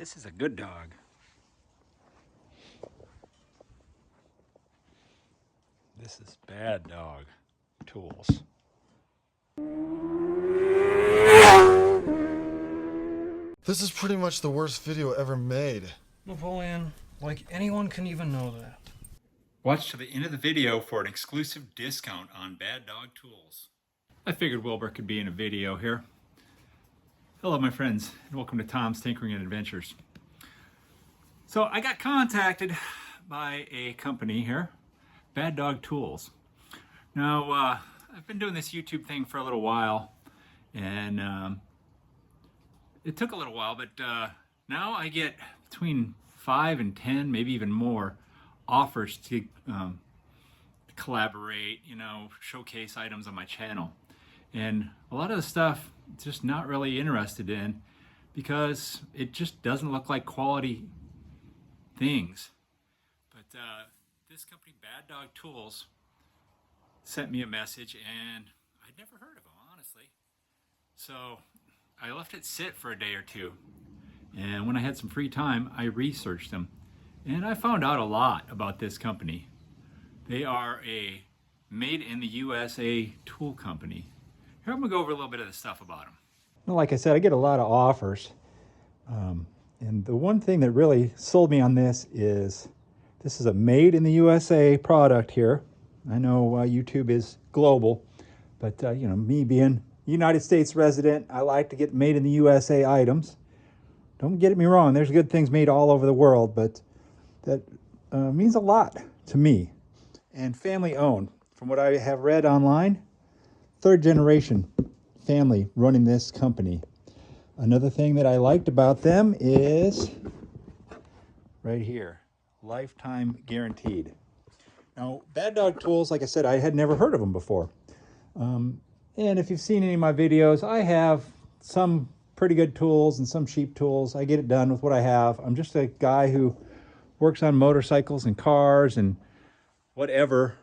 This is a good dog. This is bad dog tools. This is pretty much the worst video ever made. Napoleon, like anyone can even know that. Watch to the end of the video for an exclusive discount on bad dog tools. I figured Wilbur could be in a video here. Hello my friends, and welcome to Tom's Tinkering and Adventures. So I got contacted by a company here, Bad Dog Tools. Now, I've been doing this YouTube thing for a little while, and it took a little while, but now I get between 5 and 10, maybe even more, offers to collaborate, showcase items on my channel. And a lot of the stuff just not really interested in because it just doesn't look like quality things. But this company, Bad Dog Tools, sent me a message and I'd never heard of them, honestly. So I left it sit for a day or two. And when I had some free time, I researched them. And I found out a lot about this company. They are a made in the USA tool company. Here, I'm gonna go over a little bit of the stuff about them. Well, like I said, I get a lot of offers. And the one thing that really sold me on this is a made in the USA product here. I know YouTube is global, but me being a United States resident, I like to get made in the USA items. Don't get me wrong, there's good things made all over the world, but that means a lot to me. And family owned. From what I have read online, third generation family running this company. Another thing that I liked about them is right here, lifetime guaranteed. Now, Bad Dog Tools, like I said, I had never heard of them before. And if you've seen any of my videos, I have some pretty good tools and some cheap tools. I get it done with what I have. I'm just a guy who works on motorcycles and cars and whatever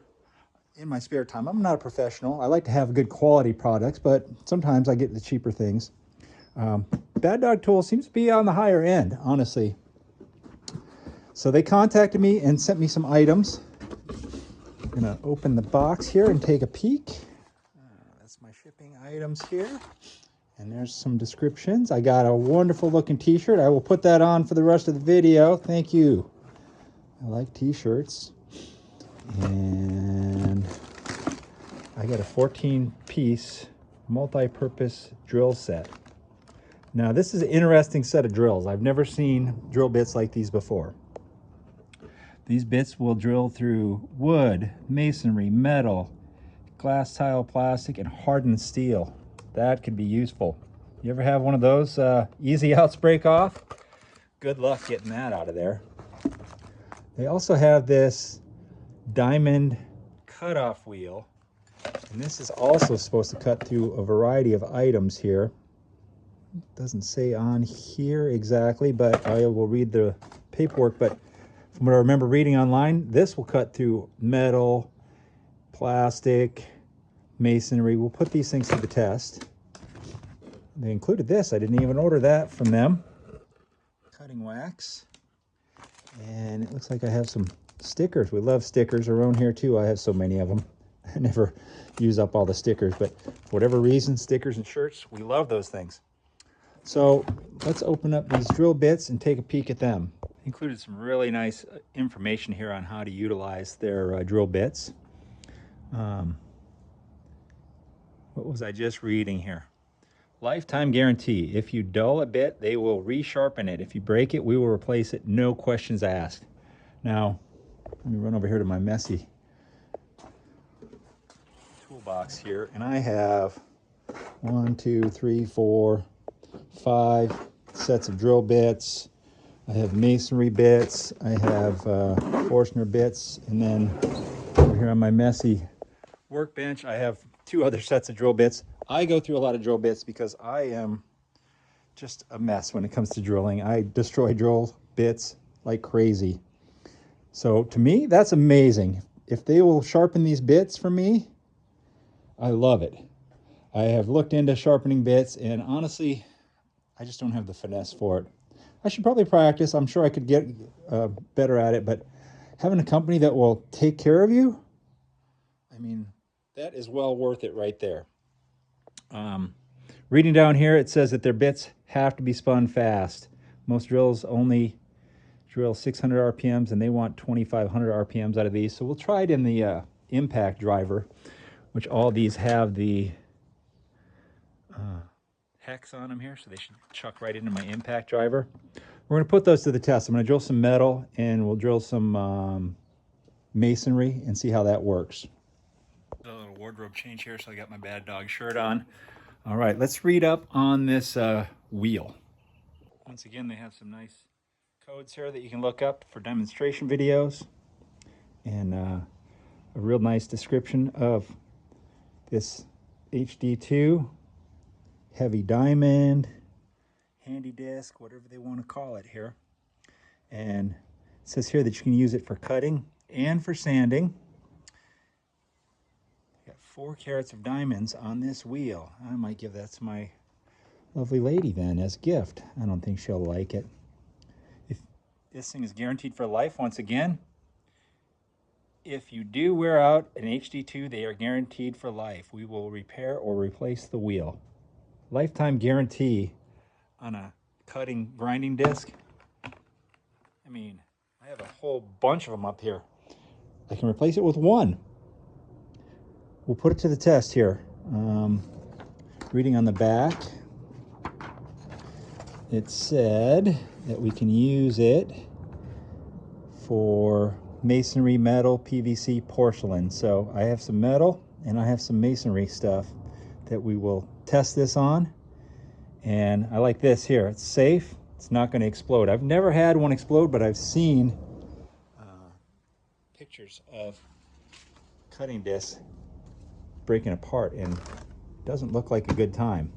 in my spare time. I'm not a professional. I like to have good quality products, but sometimes I get the cheaper things. Bad Dog Tools seems to be on the higher end, honestly. So they contacted me and sent me some items. I'm gonna open the box here and take a peek. That's my shipping items here. And there's some descriptions. I got a wonderful looking t-shirt. I will put that on for the rest of the video. Thank you. I like t-shirts. And I got a 14-piece multi-purpose drill set. Now this is an interesting set of drills. I've never seen drill bits like these before. These bits will drill through wood, masonry, metal, glass, tile, plastic, and hardened steel. That could be useful. You ever have one of those easy outs break off? Good luck getting that out of there. They also have this diamond cutoff wheel, and this is also supposed to cut through a variety of items here. It doesn't say on here exactly, but I will read the paperwork. But from what I remember reading online, this will cut through metal, plastic, masonry. We'll put these things to the test. They included this. I didn't even order that from them. Cutting wax. And it looks like I have some stickers. We love stickers around here too. I have so many of them. I never use up all the stickers, but for whatever reason, stickers and shirts, we love those things. So let's open up these drill bits and take a peek at them. Included some really nice information here on how to utilize their drill bits. What was I just reading here? Lifetime guarantee. If you dull a bit, they will resharpen it. If you break it, we will replace it. No questions asked. Now, let me run over here to my messy toolbox here, and I have 1, 2, 3, 4, 5 sets of drill bits. I have masonry bits. I have Forstner bits, and then over here on my messy workbench, I have 2 other sets of drill bits. I go through a lot of drill bits because I am just a mess when it comes to drilling. I destroy drill bits like crazy. So to me, that's amazing. If they will sharpen these bits for me, I love it. I have looked into sharpening bits, and honestly, I just don't have the finesse for it. I should probably practice. I'm sure I could get better at it, but having a company that will take care of you, I mean, that is well worth it right there. Reading down here, it says that their bits have to be spun fast. Most drills only drill 600 RPMs, and they want 2,500 RPMs out of these. So we'll try it in the impact driver, which all these have the hex on them here, so they should chuck right into my impact driver. We're going to put those to the test. I'm going to drill some metal, and we'll drill some masonry and see how that works. A little wardrobe change here, so I got my Bad Dog shirt on. All right, let's read up on this wheel. Once again, they have some nice codes here that you can look up for demonstration videos, and a real nice description of this HD2 heavy diamond, handy disc, whatever they want to call it here. And it says here that you can use it for cutting and for sanding. 4 carats of diamonds on this wheel. I might give that to my lovely lady then as a gift. I don't think she'll like it. If this thing is guaranteed for life, once again, if you do wear out an HD2, they are guaranteed for life. We will repair or replace the wheel. Lifetime guarantee on a cutting grinding disc. I mean, I have a whole bunch of them up here. I can replace it with one. We'll put it to the test here. Reading on the back, it said that we can use it for masonry, metal, PVC, porcelain. So I have some metal and I have some masonry stuff that we will test this on. And I like this here. It's safe. It's not going to explode. I've never had one explode, but I've seen pictures of cutting discs breaking apart, and it doesn't look like a good time.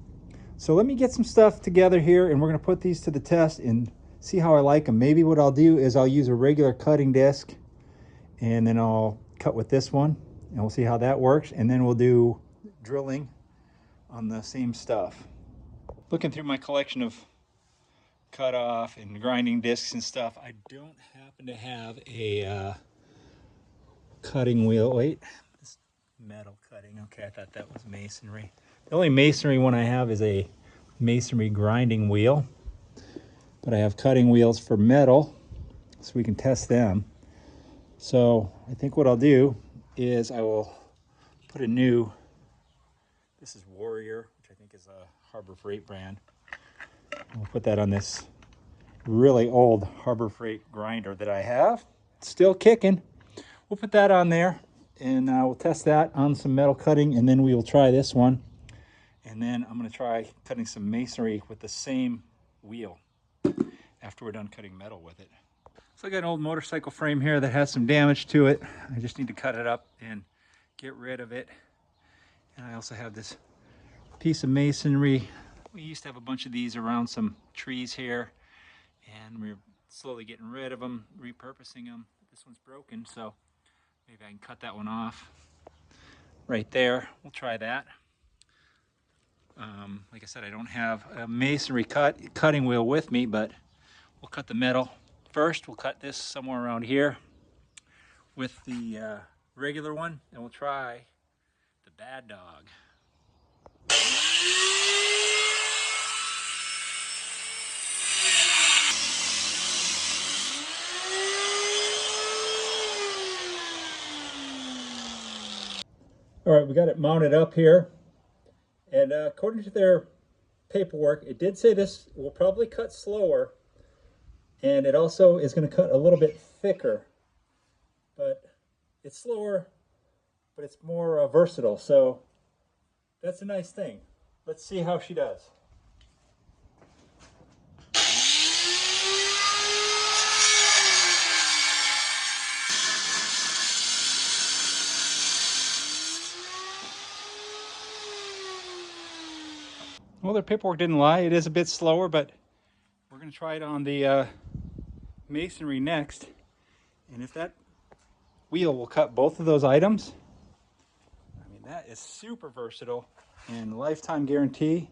So let me get some stuff together here, and we're going to put these to the test and see how I like them. Maybe what I'll do is I'll use a regular cutting disc, and then I'll cut with this one, and we'll see how that works, and then we'll do drilling on the same stuff. Looking through my collection of cut off and grinding discs and stuff, I don't happen to have a cutting wheel. Wait, this metal cutting. Okay, I thought that was masonry. The only masonry one I have is a masonry grinding wheel, but I have cutting wheels for metal, so we can test them. So I think what I'll do is I will put a new, this is Warrior, which I think is a Harbor Freight brand. I'll put that on this really old Harbor Freight grinder that I have. It's still kicking. We'll put that on there, and we'll test that on some metal cutting, and then we will try this one. And then I'm going to try cutting some masonry with the same wheel after we're done cutting metal with it. So I got an old motorcycle frame here that has some damage to it. I just need to cut it up and get rid of it. And I also have this piece of masonry. We used to have a bunch of these around some trees here, and we're slowly getting rid of them, repurposing them. This one's broken, so maybe I can cut that one off right there. We'll try that. Like I said, I don't have a masonry cutting wheel with me, but we'll cut the metal first. We'll cut this somewhere around here with the regular one, and we'll try the Bad Dog. All right, we got it mounted up here, and according to their paperwork, it did say this will probably cut slower, and it also is going to cut a little bit thicker, but it's slower, but it's more versatile, so that's a nice thing. Let's see how she does. Well, their paperwork didn't lie. It is a bit slower, but we're going to try it on the masonry next. And if that wheel will cut both of those items, I mean, that is super versatile and lifetime guarantee.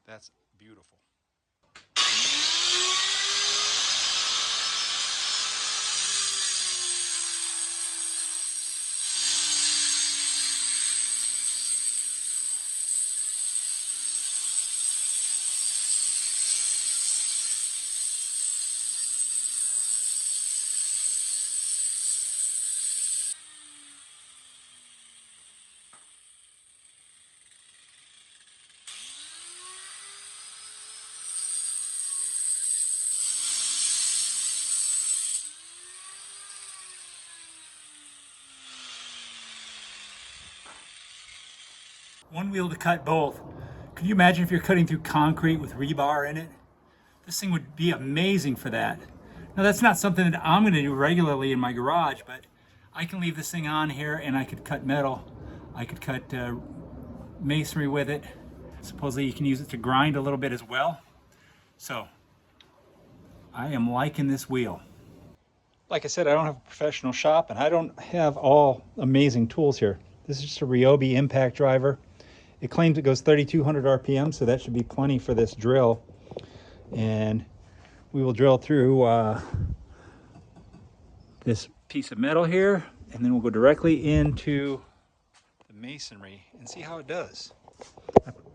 That's beautiful. one wheel to cut both. Could you imagine if you're cutting through concrete with rebar in it? This thing would be amazing for that. Now that's not something that I'm going to do regularly in my garage, but I can leave this thing on here and I could cut metal. I could cut masonry with it. Supposedly you can use it to grind a little bit as well. So I am liking this wheel. Like I said, I don't have a professional shop and I don't have all amazing tools here. This is just a Ryobi impact driver. It claims it goes 3,200 RPM, so that should be plenty for this drill. And we will drill through this piece of metal here, and then we'll go directly into the masonry and see how it does.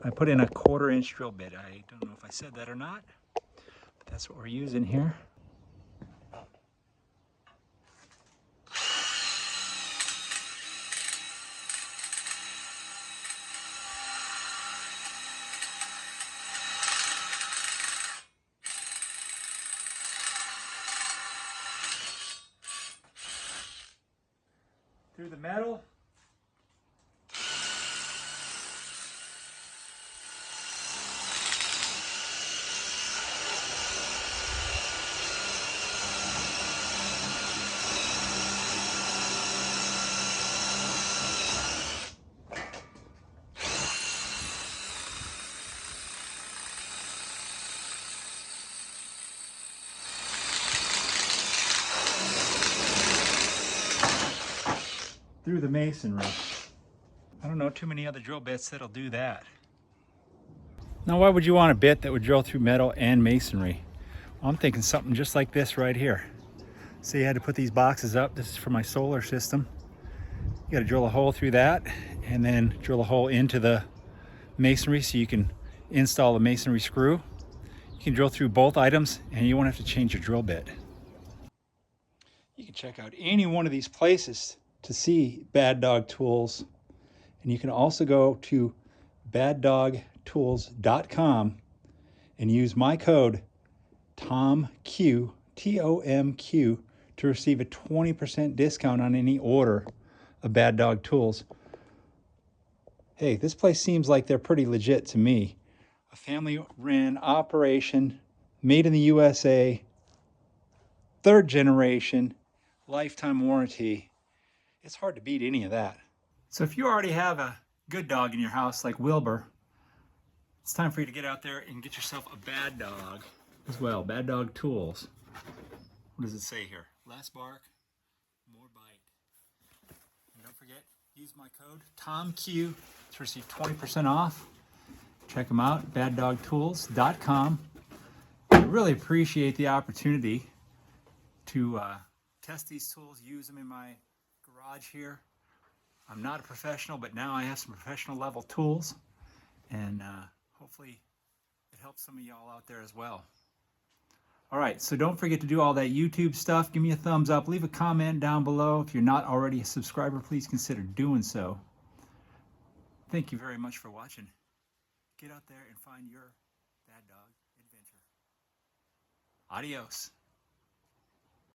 I put in a 1/4 inch drill bit. I don't know if I said that or not, but that's what we're using here. Through the metal. Through the masonry. I don't know too many other drill bits that'll do that. Now, why would you want a bit that would drill through metal and masonry? Well, I'm thinking something just like this right here. Say you had to put these boxes up. This is for my solar system. You got to drill a hole through that and then drill a hole into the masonry so you can install the masonry screw. You can drill through both items and you won't have to change your drill bit. You can check out any one of these places to see Bad Dog Tools, and you can also go to baddogtools.com and use my code TOMQ, TOMQ, to receive a 20% discount on any order of Bad Dog Tools. Hey, this place seems like they're pretty legit to me. A family-run operation, made in the USA, 3rd generation, lifetime warranty. It's hard to beat any of that. So if you already have a good dog in your house like Wilbur, it's time for you to get out there and get yourself a Bad Dog as well. Bad Dog Tools. What does it say here? Less bark, more bite. And don't forget, use my code TOMQ to receive 20% off. Check them out, baddogtools.com. I really appreciate the opportunity to test these tools, use them in my garage here. I'm not a professional, but now I have some professional level tools, and hopefully it helps some of y'all out there as well. All right, so don't forget to do all that YouTube stuff. Give me a thumbs up, leave a comment down below. If you're not already a subscriber, please consider doing so. Thank you very much for watching. Get out there and find your Bad Dog adventure. Adios.